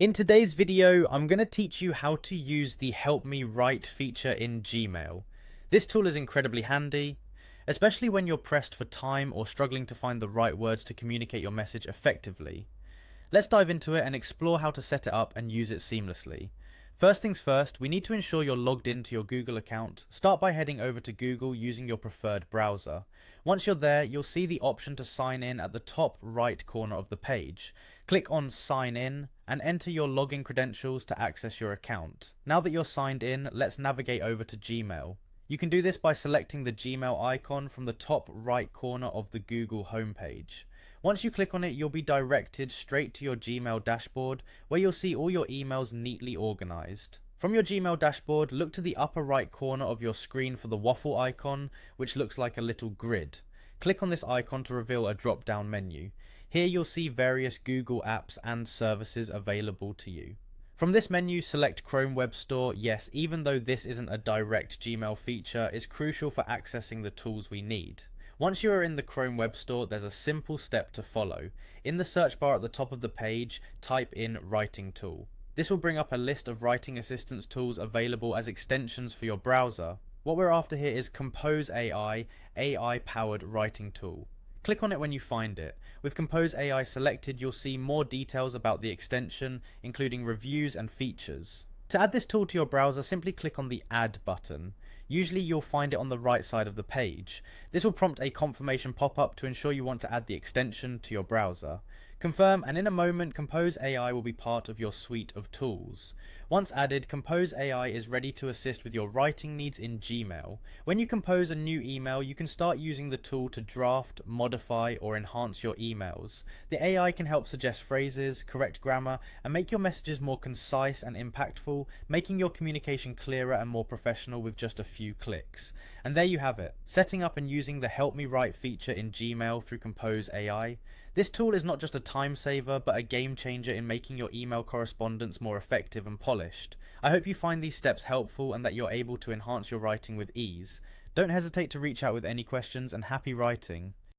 In today's video, I'm going to teach you how to use the Help Me Write feature in Gmail. This tool is incredibly handy, especially when you're pressed for time or struggling to find the right words to communicate your message effectively. Let's dive into it and explore how to set it up and use it seamlessly. First things first, we need to ensure you're logged into your Google account. Start by heading over to Google using your preferred browser. Once you're there, you'll see the option to sign in at the top right corner of the page. Click on Sign In and enter your login credentials to access your account. Now that you're signed in, let's navigate over to Gmail. You can do this by selecting the Gmail icon from the top right corner of the Google homepage. Once you click on it, you'll be directed straight to your Gmail dashboard, where you'll see all your emails neatly organized. From your Gmail dashboard, look to the upper right corner of your screen for the waffle icon, which looks like a little grid. Click on this icon to reveal a drop-down menu. Here you'll see various Google apps and services available to you. From this menu, select Chrome Web Store. Yes, even though this isn't a direct Gmail feature, it's crucial for accessing the tools we need. Once you are in the Chrome Web Store, there's a simple step to follow. In the search bar at the top of the page, type in Writing Tool. This will bring up a list of writing assistance tools available as extensions for your browser. What we're after here is Compose AI, AI-powered writing tool. Click on it when you find it. With Compose AI selected, you'll see more details about the extension, including reviews and features. To add this tool to your browser, simply click on the Add button. Usually you'll find it on the right side of the page. This will prompt a confirmation pop-up to ensure you want to add the extension to your browser. Confirm, and in a moment Compose AI will be part of your suite of tools. Once added, Compose AI is ready to assist with your writing needs in Gmail. When you compose a new email, you can start using the tool to draft, modify, or enhance your emails. The AI can help suggest phrases, correct grammar, and make your messages more concise and impactful, making your communication clearer and more professional with just a few clicks. And there you have it, setting up and using the Help Me Write feature in Gmail through Compose AI. This tool is not just a time saver, but a game changer in making your email correspondence more effective and polished. I hope you find these steps helpful and that you're able to enhance your writing with ease. Don't hesitate to reach out with any questions, and happy writing.